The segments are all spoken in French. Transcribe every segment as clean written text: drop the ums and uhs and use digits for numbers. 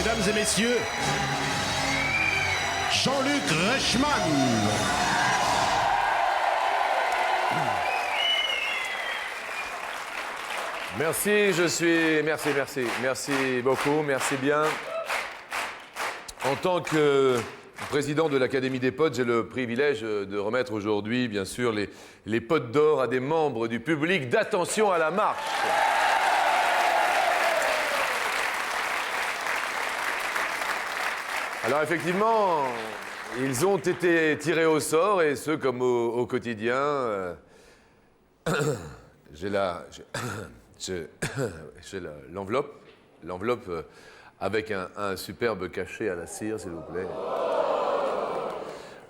Mesdames et messieurs, Jean-Luc Reichmann. Merci, merci beaucoup, merci bien. En tant que président de l'Académie des potes, j'ai le privilège de remettre aujourd'hui, bien sûr, les potes d'or à des membres du public d'Attention à la marche. Alors effectivement, ils ont été tirés au sort, et ce comme au quotidien. J'ai l'enveloppe avec un superbe cachet à la cire, s'il vous plaît.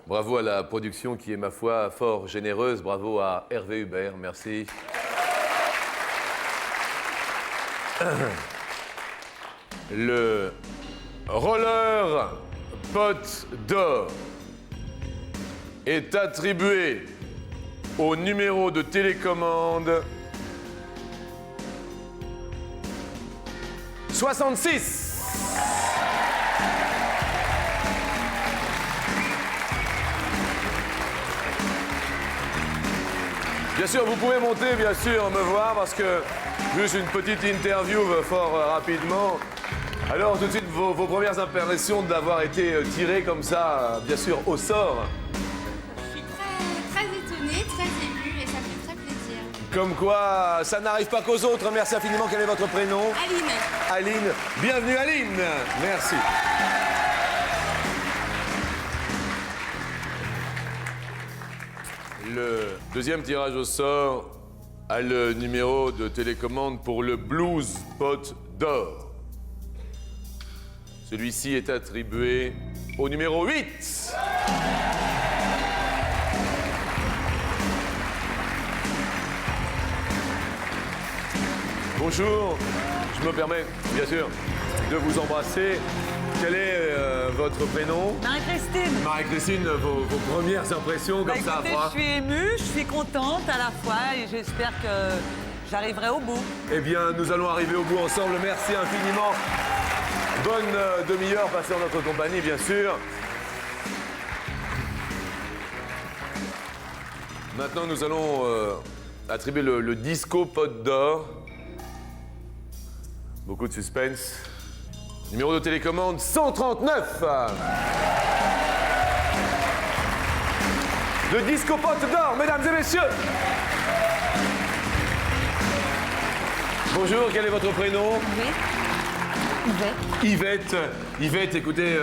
Bravo à la production qui est, ma foi, fort généreuse. Bravo à Hervé Hubert, merci. Le roller pote d'or est attribué au numéro de télécommande 66. Bien sûr, vous pouvez monter, bien sûr, me voir, parce que juste une petite interview fort rapidement. Alors, tout de suite, vos premières impressions d'avoir été tiré comme ça, bien sûr, au sort. Je suis très étonnée, très émue, et ça me fait très plaisir. Comme quoi, ça n'arrive pas qu'aux autres. Merci infiniment. Quel est votre prénom? Aline. Aline. Bienvenue, Aline. Merci. Le deuxième tirage au sort a le numéro de télécommande pour le Blues Pot d'or. Celui-ci est attribué au numéro 8. Bonjour, je me permets, bien sûr, de vous embrasser. Quel est votre prénom? Marie-Christine. Marie-Christine, vos premières impressions comme ça à Écoutez, froid? je suis émue, je suis contente à la fois et j'espère que j'arriverai au bout. Eh bien, nous allons arriver au bout ensemble. Merci infiniment. Bonne demi-heure passée en notre compagnie, bien sûr. Maintenant, nous allons attribuer le Disco Pot d'or. Beaucoup de suspense. Numéro de télécommande 139. Le Disco Pot d'or, mesdames et messieurs. Bonjour, quel est votre prénom? Yvette. Yvette, écoutez,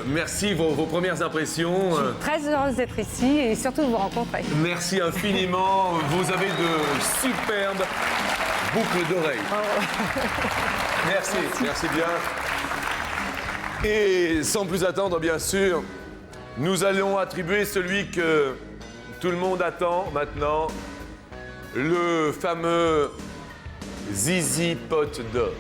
merci, vos premières impressions. Je suis très heureuse d'être ici et surtout de vous rencontrer. Merci infiniment. Vous avez de superbes boucles d'oreilles. Merci bien. Et sans plus attendre, bien sûr, nous allons attribuer celui que tout le monde attend maintenant, le fameux Zizi Pot d'or.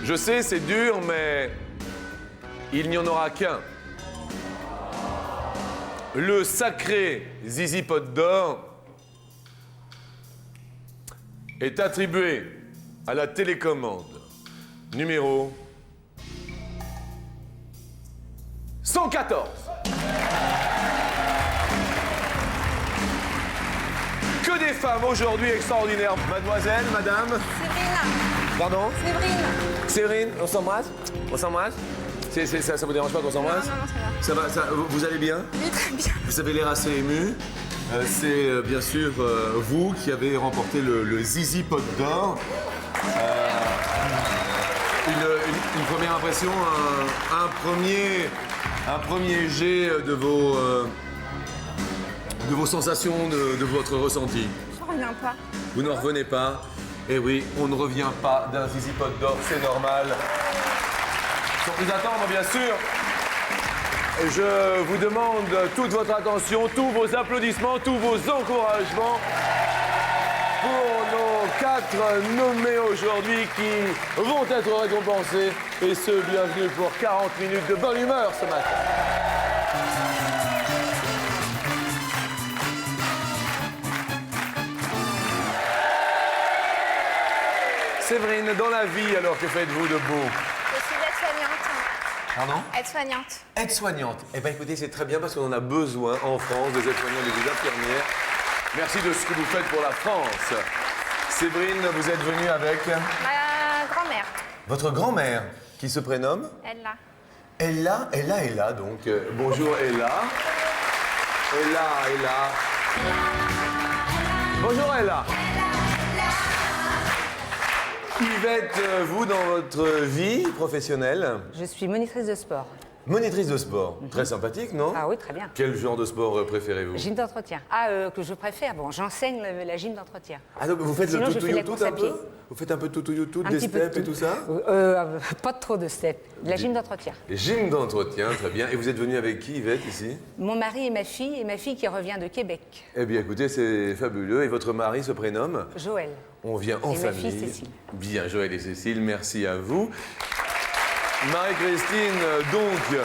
Je sais, c'est dur, mais il n'y en aura qu'un. Le sacré Zizi Pot d'or est attribué à la télécommande numéro 114. Que des femmes aujourd'hui extraordinaires. Mademoiselle, madame. Séverine. Pardon? Séverine. Séverine, on s'embrasse? On s'embrasse? Ça vous dérange pas qu'on s'embrasse? Non, ça va. Vous allez bien? Oui, très bien. Vous avez l'air assez ému. C'est bien sûr vous qui avez remporté le Zizi Pot d'or. Une première impression, un premier jet de vos sensations, de votre ressenti. Je reviens pas. Vous ne revenez pas? Eh oui, on ne revient pas d'un Zizi Pot d'or, c'est normal. Sans plus attendre, bien sûr, je vous demande toute votre attention, tous vos applaudissements, tous vos encouragements pour nos 4 nommés aujourd'hui qui vont être récompensés. Et ce, bienvenue pour 40 minutes de bonne humeur ce matin. Séverine, dans la vie, alors que faites-vous de beau? Je suis aide-soignante. Pardon? Aide-soignante. Aide-soignante. Eh bien écoutez, c'est très bien parce qu'on en a besoin en France, des aides-soignants et des infirmières. Merci de ce que vous faites pour la France. Séverine, vous êtes venue avec Ma grand-mère, votre grand-mère, qui se prénomme elle là. Ella, donc. Bonjour Ella. Ella. Bonjour Ella. Yvette, vous, dans votre vie professionnelle, Je suis monitrice de sport. monitrice de sport. Très sympathique, non? Ah oui, très bien. Quel genre de sport préférez-vous? Gym d'entretien. Que je préfère. Bon, j'enseigne la gym d'entretien. Ah donc vous faites Sinon, le je fais la tout course à un pied. peu? Vous faites un peu tout, Un des petit peu steps de et tout ça? Pas trop de steps. La gym d'entretien. Gym d'entretien, très bien. Et vous êtes venu avec qui, Yvette, ici? Mon mari et ma fille qui revient de Québec. Eh bien, écoutez, c'est fabuleux. Et votre mari se prénomme? Joël. On vient en Et ma famille. fille, Cécile. Bien, Joël et Cécile, merci à vous. Marie-Christine, donc,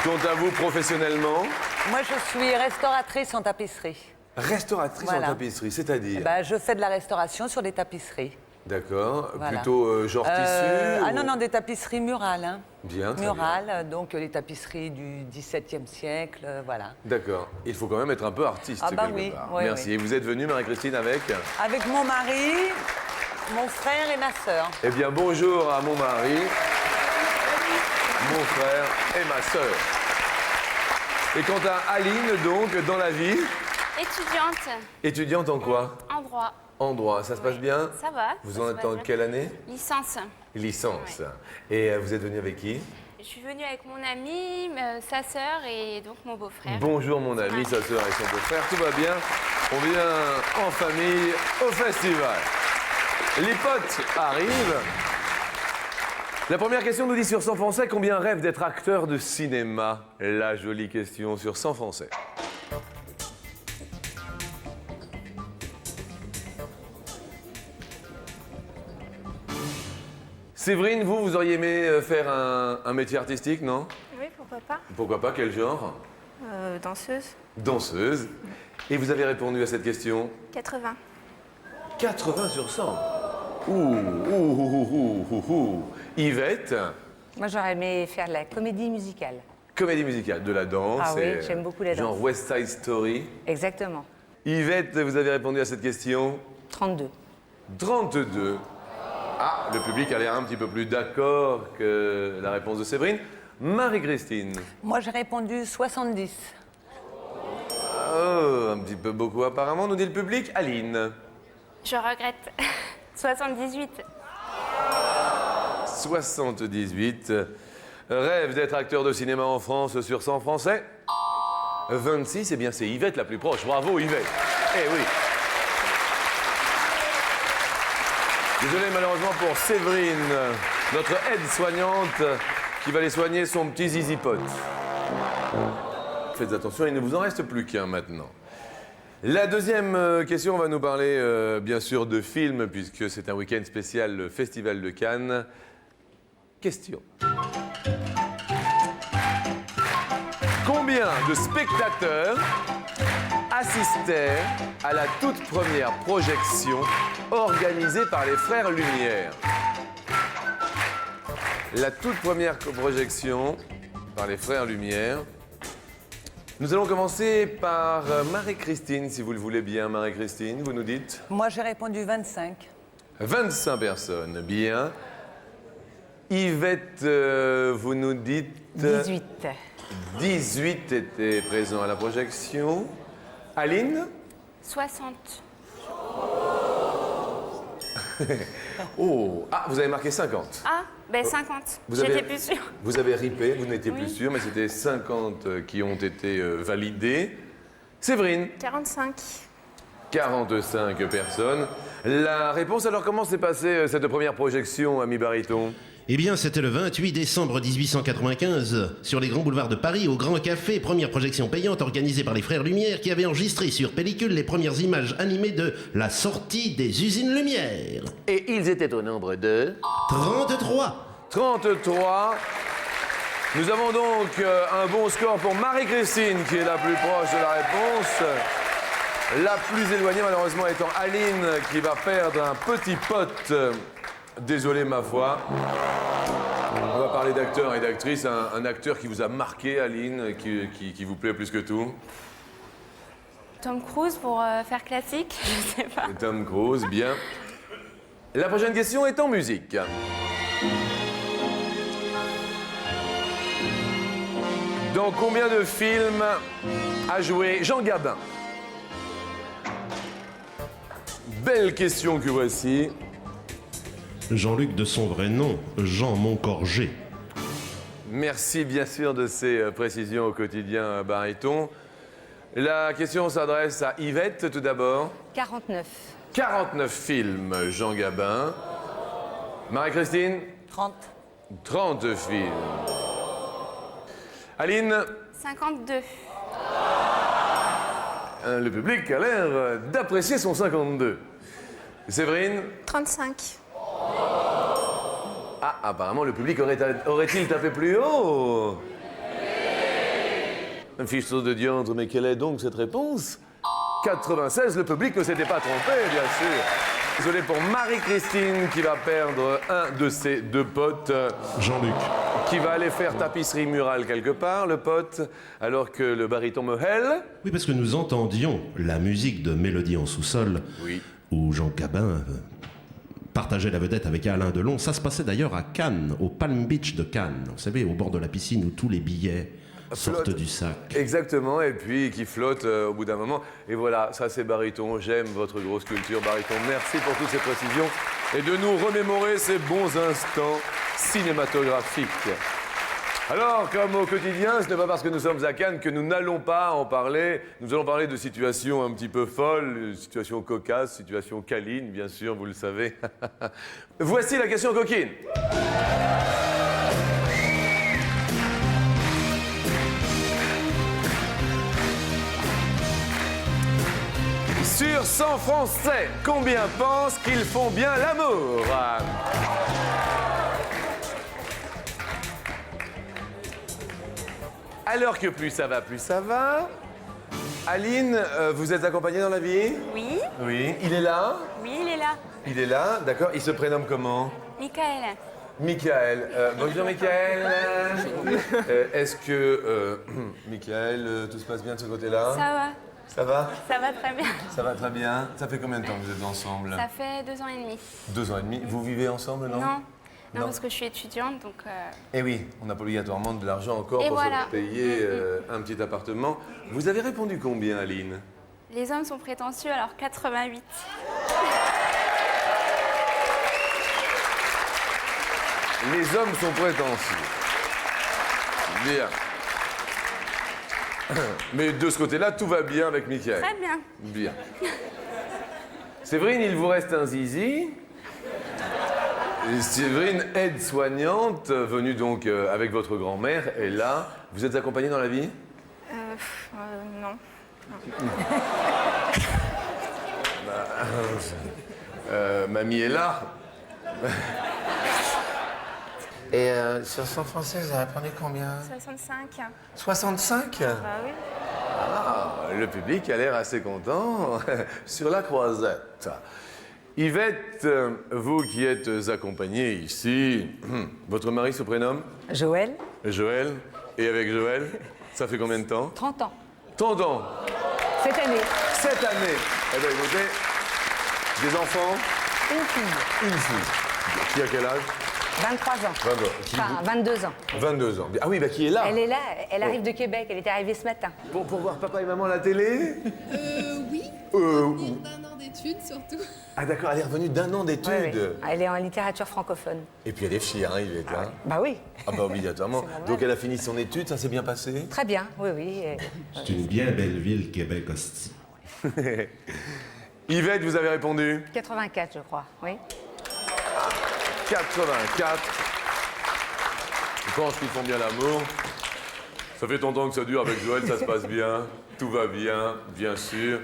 quant à vous professionnellement, Moi, je suis restauratrice en tapisserie. restauratrice Voilà. en tapisserie, c'est-à-dire? Bah, je fais de la restauration sur des tapisseries. D'accord, Voilà. plutôt genre tissu Ah ou- non, des tapisseries murales. Hein. Bien, très bien. Murales, donc les tapisseries du XVIIe siècle, voilà. D'accord, il faut quand même être un peu artiste Ah bah quelque oui, part. oui, Merci. oui. Et vous êtes venue, Marie-Christine, avec? Avec mon mari, mon frère et ma sœur. Eh bien, bonjour à mon mari, mon frère et ma sœur. Et quant à Aline, donc, dans la vie, Étudiante étudiante en quoi? en droit. En droit, ça se passe bien? Ça va. Vous ça en se êtes passe en bien. quelle année? Licence. Licence. Et vous êtes venue avec qui? Je suis venue avec mon ami, sa sœur et donc mon beau-frère. Bonjour mon ami, sa sœur et son beau-frère, tout va bien? On vient en famille au festival. Les potes arrivent. La première question nous dit sur 100 Français, combien rêvent d'être acteur de cinéma? La jolie question sur 100 Français. Séverine, vous auriez aimé faire un métier artistique, non? Oui, pourquoi pas. Pourquoi pas? Quel genre? Danseuse. Danseuse. Et vous avez répondu à cette question? 80. 80 sur 100. Ouh. Yvette, Moi, j'aurais aimé faire de la comédie musicale. comédie musicale, de la danse. Ah oui, et, j'aime beaucoup la genre danse. West Side Story. Exactement. Yvette, vous avez répondu à cette question? 32. 32. Ah, le public a l'air un petit peu plus d'accord que la réponse de Séverine. Marie-Christine. Moi, j'ai répondu 70. Oh, un petit peu beaucoup apparemment, nous dit le public. Aline. Je regrette. 78. 78. Rêve d'être acteur de cinéma en France sur 100 Français. 26, eh bien c'est Yvette la plus proche. Bravo Yvette. Eh oui. Désolé malheureusement pour Séverine, notre aide-soignante qui va aller soigner son petit zizipote. Faites attention, il ne vous en reste plus qu'un maintenant. La deuxième question va nous parler bien sûr de films puisque c'est un week-end spécial le Festival de Cannes. Question. Combien de spectateurs assistèrent à la toute première projection organisée par les Frères Lumière? La toute première projection par les Frères Lumière. Nous allons commencer par Marie-Christine, si vous le voulez bien. Marie-Christine, vous nous dites? Moi, j'ai répondu 25. 25 personnes, bien. Yvette, vous nous dites... 18. 18 étaient présents à la projection. Aline? 60. Oh, ah, vous avez marqué 50. Ah, ben 50. Vous J'étais avez- plus sûre. Vous avez ripé, vous n'étiez Oui. plus sûr, mais c'était 50 qui ont été validés. Séverine? 45. 45 personnes. La réponse, alors comment s'est passée cette première projection, ami Bariton? Eh bien, c'était le 28 décembre 1895, sur les grands boulevards de Paris, au Grand Café, première projection payante organisée par les Frères Lumière qui avaient enregistré sur pellicule les premières images animées de la sortie des usines Lumière. Et ils étaient au nombre de 33. 33. Nous avons donc un bon score pour Marie-Christine, qui est la plus proche de la réponse. La plus éloignée, malheureusement, étant Aline, qui va perdre un petit pote. Désolé, ma foi. On va parler d'acteurs et d'actrices. Un acteur qui vous a marqué, Aline, qui vous plaît plus que tout. Tom Cruise pour faire classique, je sais pas. Tom Cruise, bien. La prochaine question est en musique. Dans combien de films a joué Jean Gabin? Belle question que voici. Jean-Luc de son vrai nom, Jean Moncorgé. Merci bien sûr de ces précisions au quotidien Baryton. La question s'adresse à Yvette tout d'abord. 49. 49 films, Jean Gabin. Marie-Christine? 30. 30 films. Aline? 52. Le public a l'air d'apprécier son 52. Séverine? 35. Ah, apparemment, le public aurait-il tapé plus haut? Un fichu de diantre, mais quelle est donc cette réponse? 96, le public ne s'était pas trompé, bien sûr. Désolé pour Marie-Christine qui va perdre un de ses deux potes. Jean-Luc. Qui va aller faire tapisserie murale quelque part, le pote, alors que le baryton me hèle. Oui, parce que nous entendions la musique de Mélodie en sous-sol, Oui. où Jean Gabin partageait la vedette avec Alain Delon. Ça se passait d'ailleurs à Cannes, au Palm Beach de Cannes. Vous savez, au bord de la piscine où tous les billets sortent du sac. Exactement, et puis qui flotte au bout d'un moment. Et voilà, ça c'est baryton. J'aime votre grosse culture, baryton. Merci pour toutes ces précisions et de nous remémorer ces bons instants cinématographique. Alors, comme au quotidien, ce n'est pas parce que nous sommes à Cannes que nous n'allons pas en parler. Nous allons parler de situations un petit peu folles, situations cocasses, situations câlines, bien sûr, vous le savez. Voici la question coquine. Sur 100 Français, combien pensent qu'ils font bien l'amour? Alors que plus ça va, plus ça va. Aline, vous êtes accompagnée dans la vie? Oui, Oui. Il est là? oui, il est là. Il est là, d'accord. Il se prénomme comment? Michael. Michael. Bonjour Michael. Est-ce que, Michael, tout se passe bien de ce côté-là? Ça va, Ça va? ça va très bien. Ça va très bien. Ça fait combien de temps que vous êtes ensemble? Ça fait 2 ans et demi. 2 ans et demi. Vous vivez ensemble, non? Non, Non. parce que je suis étudiante, donc... Eh oui, on n'a pas obligatoirement de l'argent encore Et pour voilà. se payer un petit appartement. Vous avez répondu combien, Aline? Les hommes sont prétentieux, alors 88. Les hommes sont prétentieux. Bien. Mais de ce côté-là, tout va bien avec Mickaël. Très bien. Bien. Séverine, il vous reste un zizi. Et Séverine, aide-soignante, venue donc avec votre grand-mère, est là. Vous êtes accompagnée dans la vie? Non. Mamie est là. Et sur 100 Français, vous avez répondu combien? 65. 65? Bah oui. Ah, le public a l'air assez content. Sur la croisette. Yvette, vous qui êtes accompagnée ici, votre mari se prénomme? Joël, Joël. Et avec Joël, ça fait combien de temps? 30 ans. 30 ans. Cette année, Cette année. Eh bien, écoutez, des enfants? une fille, Une fille. Qui a quel âge? 23 ans. 22. Enfin, 22 ans. 22 ans. Ah oui, bah qui est là? Elle est là, elle arrive de Québec, elle est arrivée ce matin. Pour voir papa et maman à la télé? Oui, Ou- d'un an d'études surtout. Ah d'accord, elle est revenue d'un an d'études. Ouais, ouais. Elle est en littérature francophone. Et puis elle est fière, hein, Yvette, hein. Bah oui, Ah bah obligatoirement. C'est normal. Donc elle a fini son étude, ça s'est bien passé? très bien, oui, oui. C'est une bien belle ville, Québec, hostie. Yvette, vous avez répondu? 84, je crois, oui. 84. Je pense qu'ils font bien l'amour. Ça fait tant que ça dure avec Joël, ça se passe bien. Tout va bien sûr.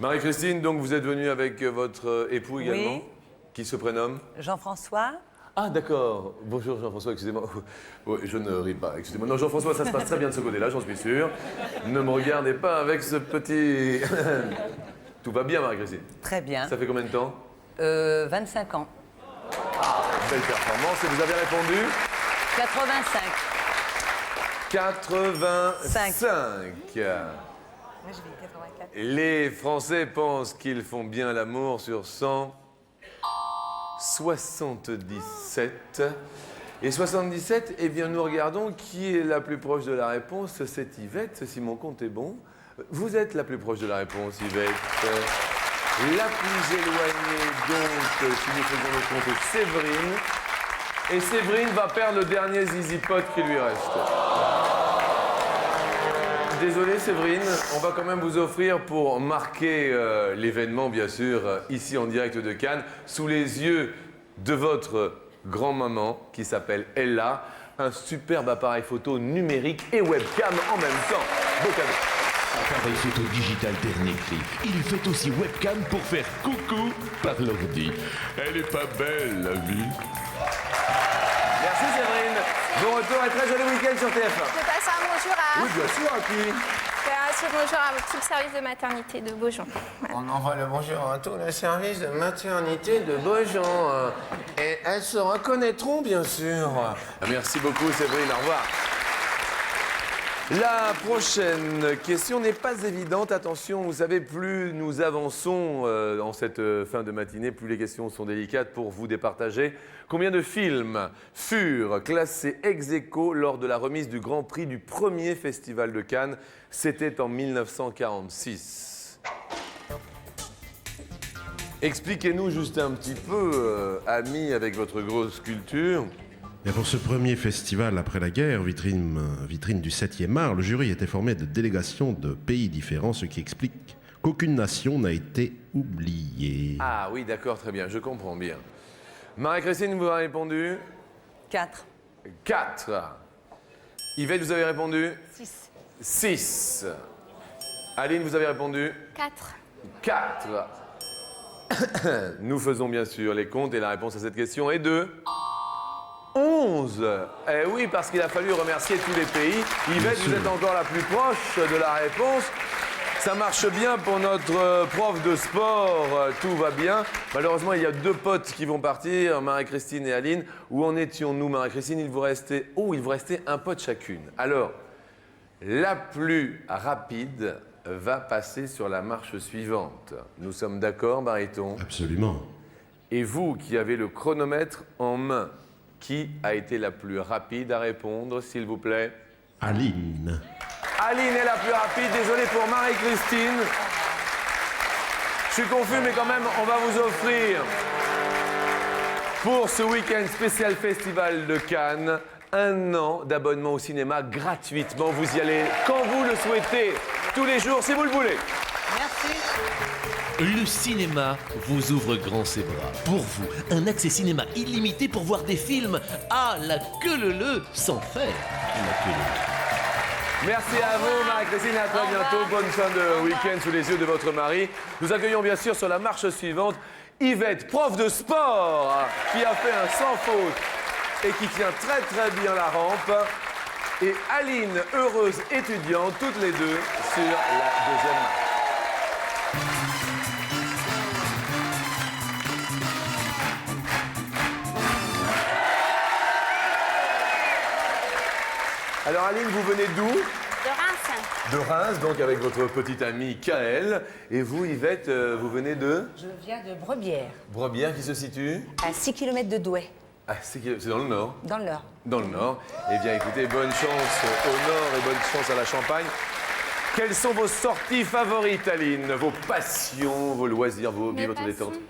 Marie-Christine, donc vous êtes venue avec votre époux également? Oui. Qui se prénomme? Jean-François. Ah d'accord. Bonjour Jean-François, excusez-moi. Oui, je ne ris pas, excusez-moi. Non, Jean-François, ça se passe très bien de ce côté-là, j'en suis sûr. Ne me regardez pas avec ce petit... Tout va bien, Marie-Christine? Très bien. Ça fait combien de temps? 25 ans. Belle performance. Et vous avez répondu? 85. 85. Moi, je vais 84. Les Français pensent qu'ils font bien l'amour sur 100. 77. Et 77, eh bien, nous regardons qui est la plus proche de la réponse. C'est Yvette, si mon compte est bon. Vous êtes la plus proche de la réponse, Yvette. La plus éloignée, donc, si nous faisons le compte, est Séverine. Et Séverine va perdre le dernier zizi pot qui lui reste. Désolé Séverine, on va quand même vous offrir pour marquer l'événement, bien sûr, ici en direct de Cannes, sous les yeux de votre grand-maman qui s'appelle Ella, un superbe appareil photo numérique et webcam en même temps. Beau cadeau. Appareil photo digital Ternecli. Il fait aussi webcam pour faire coucou par l'ordi. Elle est pas belle, la vie. Merci Séverine. Bon retour et très joli week-end sur TF1. Je peux passer un bonjour à... Oui, bien sûr, à qui? Faire un bonjour à tout le service de maternité de Beaujon. Voilà. On envoie le bonjour à tout le service de maternité de Beaujon. Et elles se reconnaîtront, bien sûr. Merci beaucoup Séverine, au revoir. La prochaine question n'est pas évidente. Attention, vous savez, plus nous avançons en cette fin de matinée, plus les questions sont délicates pour vous départager. Combien de films furent classés ex aequo lors de la remise du Grand Prix du premier Festival de Cannes? C'était en 1946. Expliquez-nous juste un petit peu, amis, avec votre grosse culture. Et pour ce premier festival après la guerre, vitrine du 7e art, le jury était formé de délégations de pays différents, ce qui explique qu'aucune nation n'a été oubliée. Ah oui, d'accord, très bien, je comprends bien. Marie-Christine, vous avez répondu? 4. 4. Yvette, vous avez répondu? 6. 6. Aline, vous avez répondu? 4. 4. Nous faisons bien sûr les comptes et la réponse à cette question est de 11. Eh oui, parce qu'il a fallu remercier tous les pays. Yvette, vous êtes encore la plus proche de la réponse. Ça marche bien pour notre prof de sport, tout va bien. Malheureusement, il y a 2 potes qui vont partir, Marie-Christine et Aline. Où en étions-nous, Marie-Christine? Il vous restait un pote chacune. Alors, la plus rapide va passer sur la marche suivante. Nous sommes d'accord, Mariton? Absolument. Et vous qui avez le chronomètre en main, qui a été la plus rapide à répondre, s'il vous plaît? Aline. Aline est la plus rapide, désolé pour Marie-Christine. Je suis confus, mais quand même, on va vous offrir, pour ce week-end spécial Festival de Cannes, 1 an d'abonnement au cinéma gratuitement. Vous y allez quand vous le souhaitez, tous les jours, si vous le voulez. Merci. Le cinéma vous ouvre grand ses bras. Pour vous, un accès cinéma illimité pour voir des films à la queue leu sans faire la queue leu. Merci à vous, Marie-Christine, à très bientôt. Bonne fin de week-end sous les yeux de votre mari. Nous accueillons bien sûr sur la marche suivante Yvette, prof de sport, qui a fait un sans faute et qui tient très très bien la rampe. Et Aline, heureuse étudiante, toutes les deux sur la deuxième marche. Alors Aline, vous venez d'où? De Reims. De Reims, donc avec votre petite amie Kael. Et vous, Yvette, vous venez de? Je viens de Brebière, Brebière, qui se situe? à 6 km de Douai, Ah, c'est dans le nord. dans le Nord. Dans le nord. Eh bien, écoutez, bonne chance au nord et bonne chance à la Champagne. Quelles sont vos sorties favorites, Aline? Vos passions, vos loisirs, vos hobbies, Mes votre passions. détente?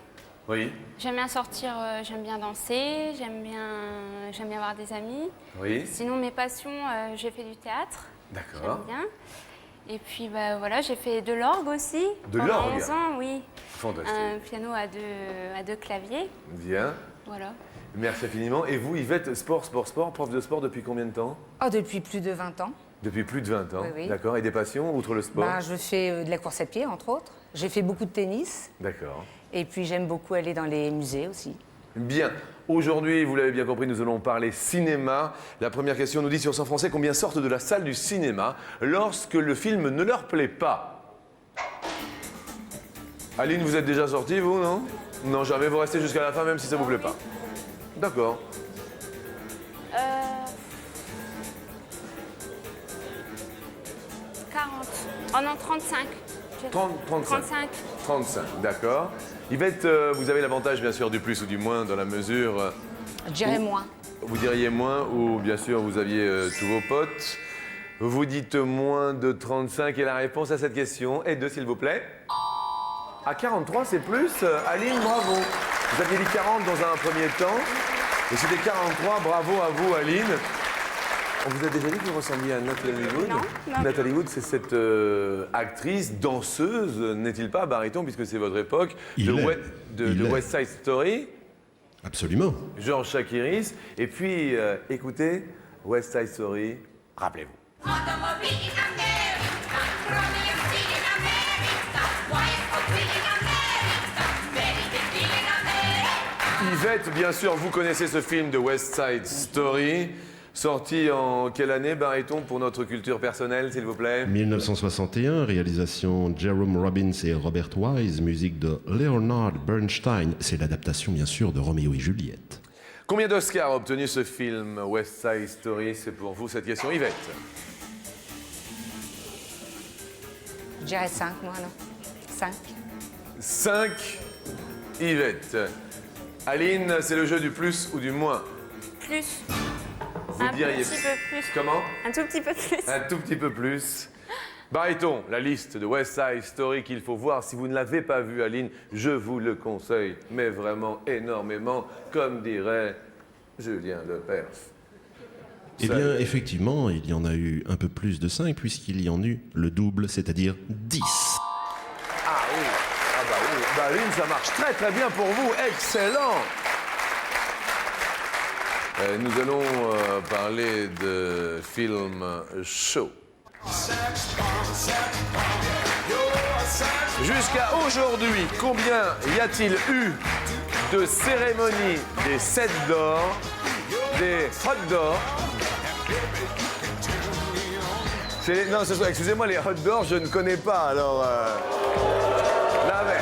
Oui. J'aime bien sortir, j'aime bien danser, j'aime bien avoir des amis. Oui. Sinon, mes passions, j'ai fait du théâtre. D'accord. J'aime bien. Et puis, bah, voilà, j'ai fait de l'orgue aussi. De pendant l'orgue? 11 ans, oui. Fantastique. Un piano à deux claviers. Bien. Voilà. Merci infiniment. Et vous, Yvette, sport, prof de sport depuis combien de temps? Oh, depuis plus de 20 ans. Depuis plus de 20 ans. Oui, oui. D'accord. Et des passions, outre le sport? Ben, je fais de la course à pied, entre autres. J'ai fait beaucoup de tennis. D'accord. Et puis, j'aime beaucoup aller dans les musées aussi. Bien. Aujourd'hui, vous l'avez bien compris, nous allons parler cinéma. La première question nous dit sur 100 Français combien sortent de la salle du cinéma lorsque le film ne leur plaît pas? Aline, vous êtes déjà sortie, vous, non? Non, jamais. Vous restez jusqu'à la fin, même si ça vous plaît pas. D'accord. 40. Oh non, 35. 35. 35, d'accord. Yvette, vous avez l'avantage, bien sûr, du plus ou du moins, dans la mesure... Je dirais moins. Vous diriez moins, ou bien sûr, vous aviez tous vos potes. Vous dites moins de 35, et la réponse à cette question est de, s'il vous plaît. À 43, c'est plus. Aline, bravo. Vous aviez dit 40 dans un premier temps, et c'était 43. Bravo à vous, Aline. On vous a déjà dit que vous ressembliez à Nathalie Wood? Non. Nathalie Wood, c'est cette actrice, danseuse, n'est-il pas, baryton, puisque c'est votre époque, de West Side Story. Absolument. Georges Chakiris. Et puis, écoutez, West Side Story, rappelez-vous. Yvette, bien sûr, vous connaissez ce film de West Side Story. Sorti en quelle année, baryton, pour notre culture personnelle, s'il vous plaît? 1961, réalisation Jerome Robbins et Robert Wise, musique de Leonard Bernstein. C'est l'adaptation, bien sûr, de Roméo et Juliette. Combien d'Oscars a obtenu ce film West Side Story? C'est pour vous cette question, Yvette. Je dirais 5, moi, non? 5. 5, Yvette. Aline, c'est le jeu du plus ou du moins? Plus. Vous Un diriez... petit peu plus. Comment? Un tout petit peu plus. Un tout petit peu plus. Baryton, la liste de West Side Story qu'il faut voir. Si vous ne l'avez pas vu, Aline, je vous le conseille, mais vraiment énormément, comme dirait Julien Lepers. Eh bien, effectivement, il y en a eu un peu plus de 5, puisqu'il y en eut le double, c'est-à-dire 10. Ah oui, ah bah oui. Bah, Aline, ça marche très très bien pour vous. Excellent. Nous allons parler de film show. Jusqu'à aujourd'hui, combien y a-t-il eu de cérémonies des 7 d'or, des hot d'or? Non, excusez-moi, les hot d'or, je ne connais pas, alors... Là, mais...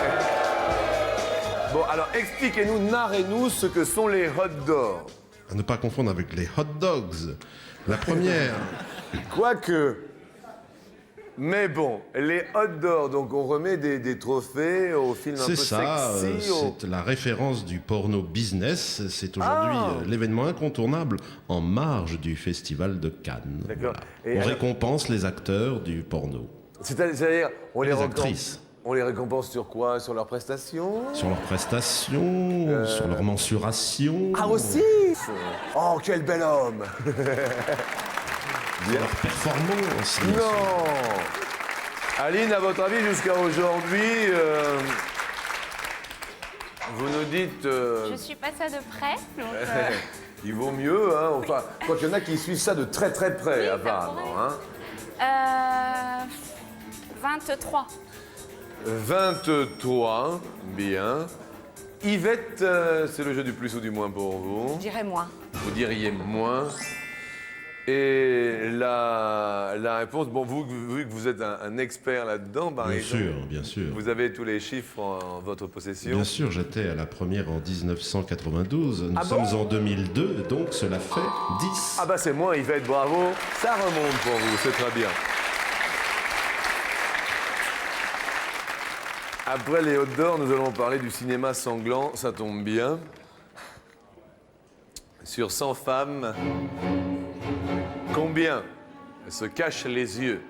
Bon, alors expliquez-nous, narrez-nous ce que sont les hot d'or. À ne pas confondre avec les hot dogs. La première... Quoique... Mais bon, les hot d'or, donc on remet des trophées aux films un peu C'est ça, sexy. c'est la référence du porno business. C'est aujourd'hui l'événement incontournable en marge du festival de Cannes. D'accord. Voilà. On récompense les acteurs du porno. C'est-à-dire, on les actrices. On les récompense sur quoi? Sur leurs prestations? Sur leurs prestations, sur leur mensuration. Ah aussi? Oh, quel bel homme! Sur leur performance. Non! Aline, à votre avis, jusqu'à aujourd'hui, vous nous dites... Je suis pas ça de près, donc... Il vaut mieux, hein? Enfin, quoi qu'il y en a qui suivent ça de très très près, Oui, ça apparemment. pourrait. Hein? 23. 23, bien. Yvette, c'est le jeu du plus ou du moins pour vous? Je dirais moins. Vous diriez moins. Et la réponse, bon, vous, vu que vous êtes un expert là-dedans, par Bien exemple, sûr, bien sûr. vous avez tous les chiffres en votre possession. Bien sûr, j'étais à la première en 1992. Nous sommes en 2002, donc cela fait 10. Ah bah c'est moi, Yvette, bravo. Ça remonte pour vous, c'est très bien. Après les Hot d'Or, nous allons parler du cinéma sanglant, ça tombe bien. Sur 100 femmes, combien se cachent les yeux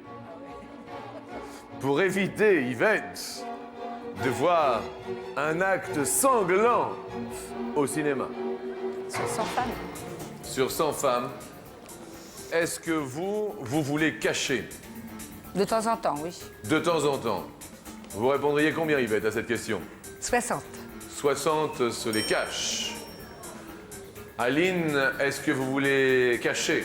pour éviter, Yvette, de voir un acte sanglant au cinéma? Sur 100 femmes. Sur 100 femmes, est-ce que vous voulez cacher? De temps en temps, oui. De temps en temps. Vous répondriez combien, Yvette, à cette question? 60. 60 se les cachent. Aline, est-ce que vous voulez cacher?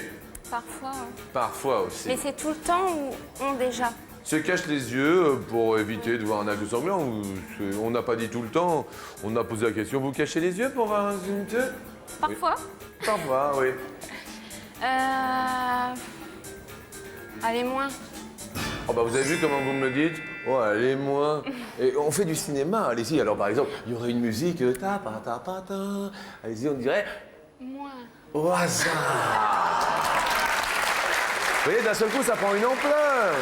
Parfois. Hein. Parfois aussi. Mais c'est tout le temps ou on déjà? Se cache les yeux pour éviter de voir un acte sanglant. On n'a pas dit tout le temps. On a posé la question, vous cachez les yeux pour voir un film? Parfois. Oui. Parfois, oui. Allez, moins. Oh bah vous avez vu comment vous me le dites? Ouais, les moins. Et on fait du cinéma, allez-y. Alors par exemple, il y aurait une musique. Ta, pa, ta, pa, ta. Allez-y, on dirait. Moins. Au hasard. Vous voyez, d'un seul coup, ça prend une ampleur.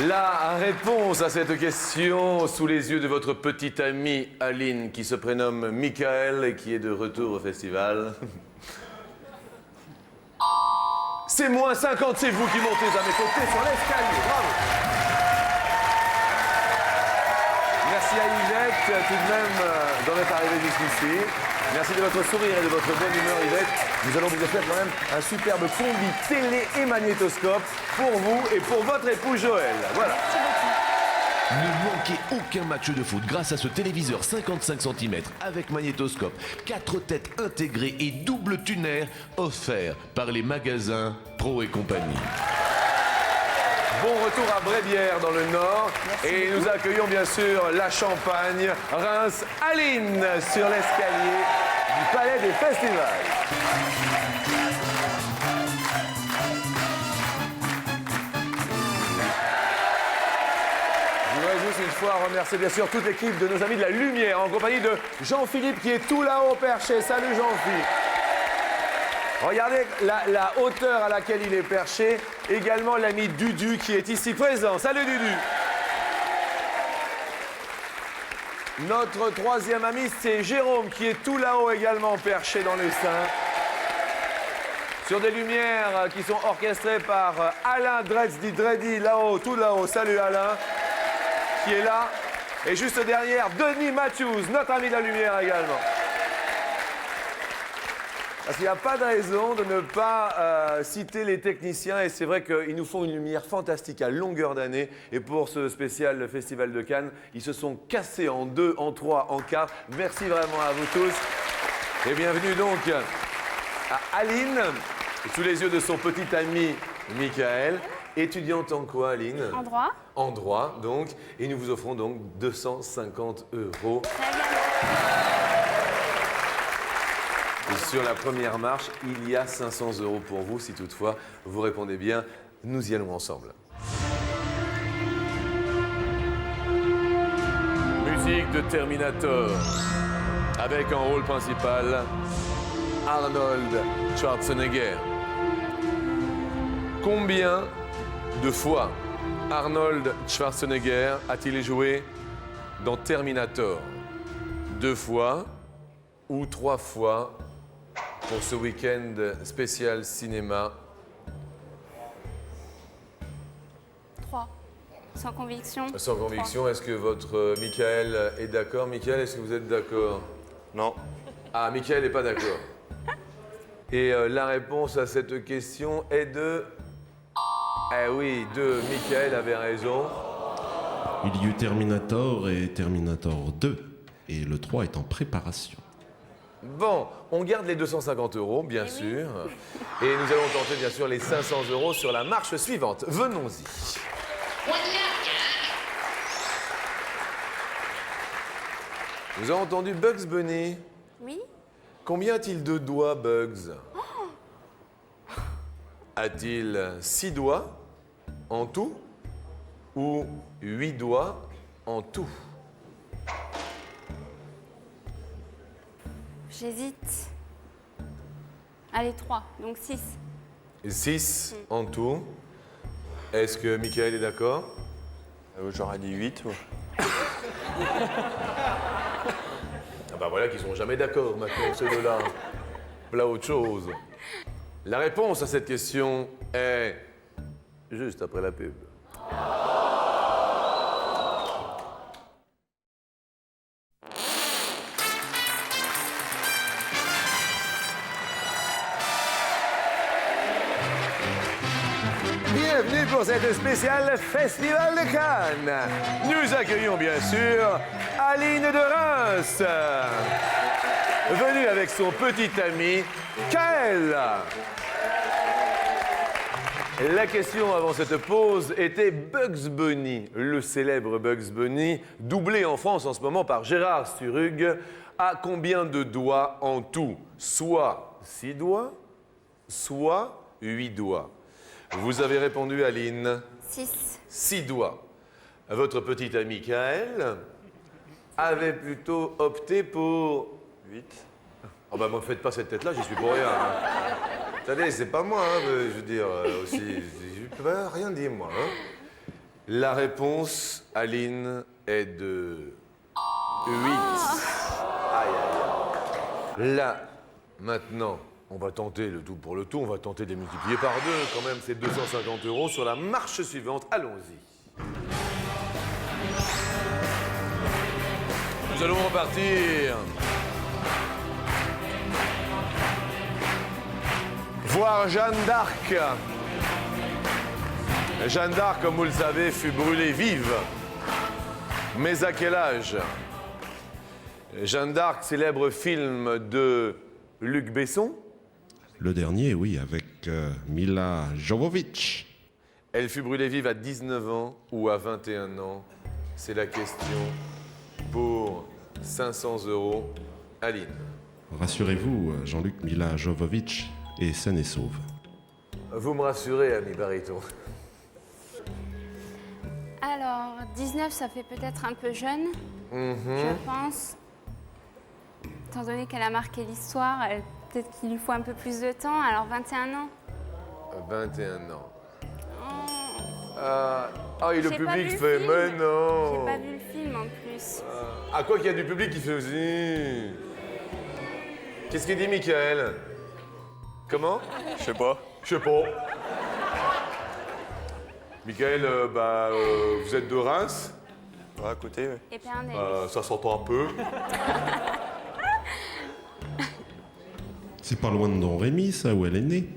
La réponse à cette question sous les yeux de votre petite amie Aline qui se prénomme Michael et qui est de retour au festival. C'est moins 50, c'est vous qui montez à mes côtés sur l'escalier. Bravo. Merci à Yvette tout de même d'en être arrivée jusqu'ici. Merci de votre sourire et de votre bonne humeur, Yvette. Nous allons vous offrir quand même un superbe combi télé et magnétoscope pour vous et pour votre époux Joël. Voilà. Ne manquez aucun match de foot grâce à ce téléviseur 55 cm avec magnétoscope, 4 têtes intégrées et double tuner offert par les magasins Pro et compagnie. Bon retour à Brébière dans le Nord. Et nous accueillons bien sûr la Champagne, Reims, Aline sur l'escalier du Palais des Festivals. Je voudrais juste une fois remercier bien sûr toute l'équipe de nos amis de la Lumière en compagnie de Jean-Philippe qui est tout là-haut perché. Salut Jean-Philippe. Regardez la hauteur à laquelle il est perché. Également l'ami Dudu qui est ici présent. Salut Dudu. Notre troisième ami, c'est Jérôme qui est tout là-haut également perché dans le sein. Sur des lumières qui sont orchestrées par Alain Dreddy là-haut, tout là-haut. Salut Alain, qui est là. Et juste derrière, Denis Matthews, notre ami de la lumière également. Parce qu'il n'y a pas de raison de ne pas citer les techniciens. Et c'est vrai qu'ils nous font une lumière fantastique à longueur d'année. Et pour ce spécial Festival de Cannes, ils se sont cassés en 2, en 3, en 4. Merci vraiment à vous tous. Et bienvenue donc à Aline, sous les yeux de son petit ami Michael. Étudiante en quoi, Aline? En droit. En droit, donc. Et nous vous offrons donc 250 €. Et sur la première marche, il y a 500 € pour vous, si toutefois vous répondez bien. Nous y allons ensemble. Musique de Terminator, avec en rôle principal Arnold Schwarzenegger. Combien de fois Arnold Schwarzenegger a-t-il joué dans Terminator? 2 fois ou 3 fois pour ce week-end spécial cinéma? 3. Sans conviction. Sans conviction, est-ce que votre Michael est d'accord? Michael, est-ce que vous êtes d'accord? Non. Ah, Michael n'est pas d'accord. Et la réponse à cette question est de... Eh oui, Michael avait raison. Il y eut Terminator et Terminator 2. Et le 3 est en préparation. Bon, on garde les 250 €, bien sûr. Et nous allons tenter, bien sûr, les 500 € sur la marche suivante. Venons-y. Vous avez entendu Bugs Bunny? Oui. Combien a-t-il de doigts, Bugs? A-t-il 6 doigts en tout ou 8 doigts en tout? J'hésite. Allez, 3. Donc 6. 6 en tout. Est-ce que Michael est d'accord? J'aurais dit 8. Ah bah voilà qu'ils sont jamais d'accord maintenant, ces deux-là. Voilà autre chose. La réponse à cette question est juste après la pub. Bienvenue pour cette spéciale Festival de Cannes. Nous accueillons bien sûr Aline de Reims, venue avec son petit ami Kael. La question avant cette pause était Bugs Bunny, le célèbre Bugs Bunny, doublé en France en ce moment par Gérard Sturug, a combien de doigts en tout? Soit 6 doigts, soit 8 doigts. Vous avez répondu, Aline. 6. 6 doigts. Votre petit ami Kael avait plutôt opté pour 8. Oh bah, me faites pas cette tête-là, j'y suis pour rien. Hein. Attendez, c'est pas moi, hein, je veux dire, aussi. Je peux pas rien dire, moi. Hein. La réponse, Aline, est de 8. Aïe, aïe, aïe. Là, maintenant, on va tenter le tout pour le tout. On va tenter de les multiplier par 2. Quand même, c'est 250 € sur la marche suivante. Allons-y. Nous allons repartir. Voir Jeanne d'Arc. Jeanne d'Arc, comme vous le savez, fut brûlée vive. Mais à quel âge? Jeanne d'Arc, célèbre film de Luc Besson. Le dernier, oui, avec Mila Jovovich. Elle fut brûlée vive à 19 ans ou à 21 ans. C'est la question pour 500 €. Aline. Rassurez-vous, Jean-Luc, Mila Jovovich est saine et sauve. Vous me rassurez, ami baryton. Alors, 19, ça fait peut-être un peu jeune, je pense. Étant donné qu'elle a marqué l'histoire, peut-être qu'il lui faut un peu plus de temps. Alors, 21 ans. 21 ans. Oh. Et le J'ai pas public vu le fait, film. mais non. J'ai pas vu le film en plus. À quoi qu'il y a du public qui fait aussi. Qu'est-ce qu'il dit, Michael? Comment? Je sais pas. Je sais pas. Michael, vous êtes de Reims? Ouais, à côté, oui. Épernay. Ça s'entend un peu. C'est pas loin de Don Rémy, ça, où elle est née,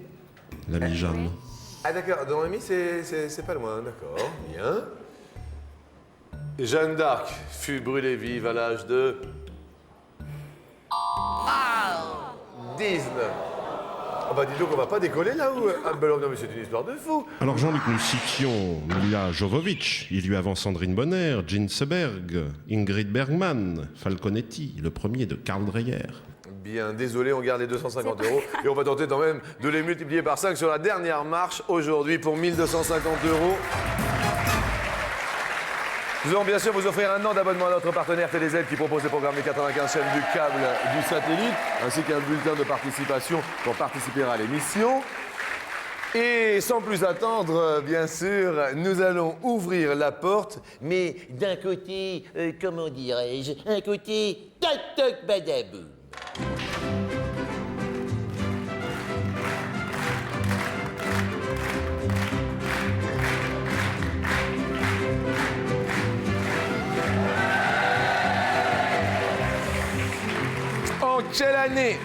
l'amie Jeanne. Ah d'accord, Don Rémy, c'est pas loin, d'accord, bien. Jeanne d'Arc fut brûlée vive à l'âge de... 19. Ah bah dis donc, on va pas décoller là ou... Ah bah non, mais c'est une histoire de fou. Alors Jean-Luc, nous citions Mila Jovovich. Il lui avant Sandrine Bonner, Jean Seberg, Ingrid Bergman, Falconetti, le premier de Karl Dreyer. Bien, désolé, on garde les 250 € et on va tenter quand même de les multiplier par 5 sur la dernière marche aujourd'hui pour 1250 €. Nous allons bien sûr vous offrir un an d'abonnement à notre partenaire TéléZ qui propose des programmes des 95 chaînes du câble du satellite, ainsi qu'un bulletin de participation pour participer à l'émission. Et sans plus attendre, bien sûr, nous allons ouvrir la porte, mais d'un côté, comment dirais-je, un côté toc-toc badaboum. En quelle année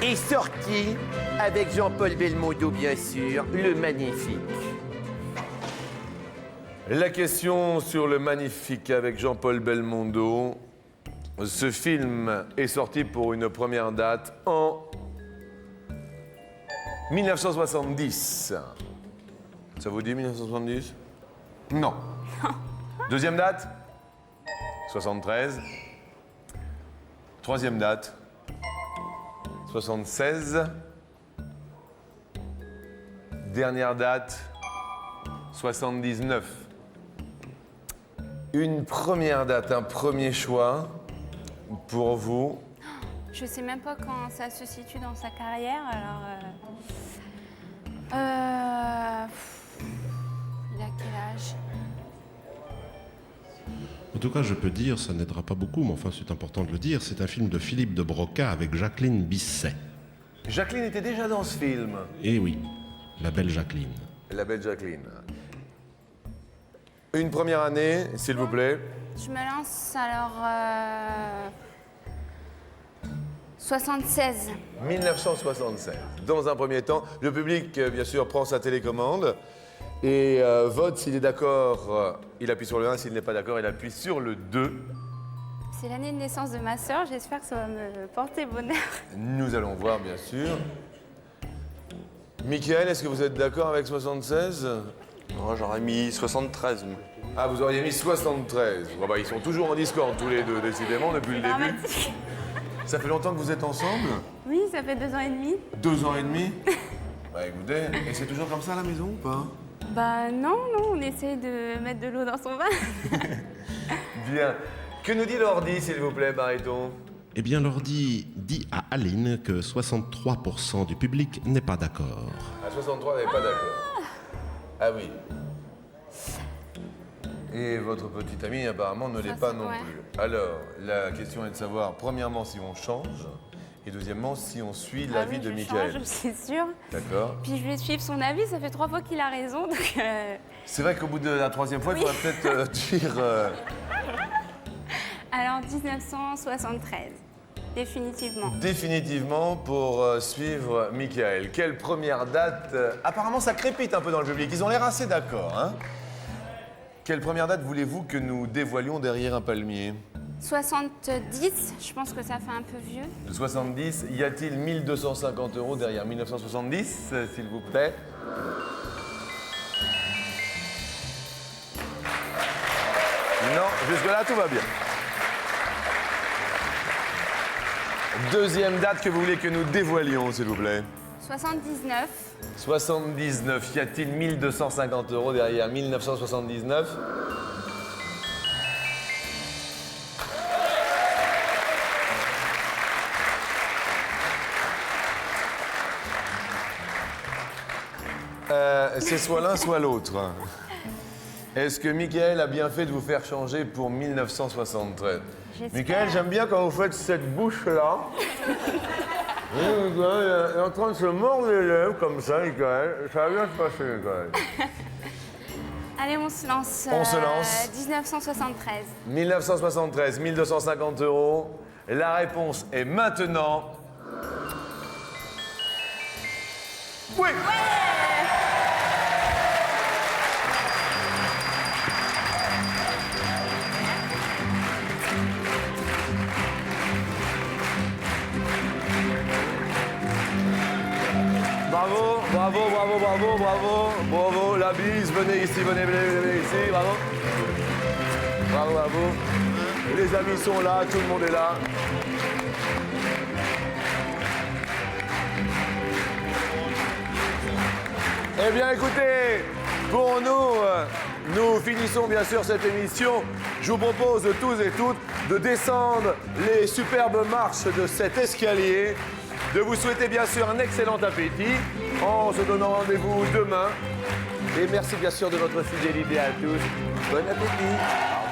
est sorti, avec Jean-Paul Belmondo bien sûr, Le Magnifique? La question sur Le Magnifique avec Jean-Paul Belmondo. Ce film est sorti pour une première date en 1970. Ça vous dit 1970? Non. Deuxième date? 73. Troisième date? 76. Dernière date? 79. Une première date, un premier choix pour vous. Je sais même pas quand ça se situe dans sa carrière, alors... il a quel âge? En tout cas, je peux dire, ça n'aidera pas beaucoup, mais enfin, c'est important de le dire, c'est un film de Philippe de Broca avec Jacqueline Bisset. Jacqueline était déjà dans ce film. Eh oui, la belle Jacqueline. La belle Jacqueline. Une première année, s'il vous plaît. Je me lance alors... 76. 1976. Dans un premier temps, le public, bien sûr, prend sa télécommande et vote s'il est d'accord, il appuie sur le 1, s'il n'est pas d'accord, il appuie sur le 2. C'est l'année de naissance de ma sœur, j'espère que ça va me porter bonheur. Nous allons voir, bien sûr. Michael, est-ce que vous êtes d'accord avec 76? Non, j'aurais mis 73. Ah, vous auriez mis 73. Bon, bah, ils sont toujours en discorde tous les deux, décidément, depuis le début. Dramatique. Ça fait longtemps que vous êtes ensemble? Oui, ça fait 2 ans et demi. 2 ans et demi? Bah écoutez, et c'est toujours comme ça à la maison ou pas? Bah non, on essaye de mettre de l'eau dans son vin. Bien. Que nous dit l'ordi, s'il vous plaît, Bariton? Eh bien, l'ordi dit à Aline que 63% du public n'est pas d'accord. À 63, vous n'êtes pas d'accord. Ah oui. Et votre petite amie, apparemment, ne l'est pas non plus. Alors, la question est de savoir, premièrement, si on change, et deuxièmement, si on suit l'avis de Michael. Je suis sûre. D'accord. Puis je vais suivre son avis, ça fait 3 fois qu'il a raison, donc... C'est vrai qu'au bout de la 3e fois, il faudrait peut-être dire... Alors, 1973, définitivement. Définitivement pour suivre Michael. Quelle première date Apparemment, ça crépite un peu dans le public. Ils ont l'air assez d'accord, hein? Quelle première date voulez-vous que nous dévoilions derrière un palmier? 70, je pense que ça fait un peu vieux. De 70, y a-t-il 1250 € derrière 1970, s'il vous plaît? Non, jusque-là, tout va bien. Deuxième date que vous voulez que nous dévoilions, s'il vous plaît? 79. 79, y a-t-il 1250 € derrière 1979? C'est soit l'un, soit l'autre. Est-ce que Michael a bien fait de vous faire changer pour 1973? Michael, j'aime bien quand vous faites cette bouche-là. Il est en train de se mordre les lèvres comme ça, Michael. Ça va bien se passer, Michael. Allez, on se lance. On se lance. 1973. 1973, 1250 €. La réponse est maintenant... Oui! Bravo, bravo, bravo, bravo, bravo, bravo, la bise, venez ici, venez ici, bravo. Bravo, bravo. Les amis sont là, tout le monde est là. Eh bien, écoutez, pour nous finissons bien sûr cette émission. Je vous propose tous et toutes de descendre les superbes marches de cet escalier, de vous souhaiter bien sûr un excellent appétit, en se donnant rendez-vous demain. Et merci bien sûr de votre fidélité à tous. Bon appétit.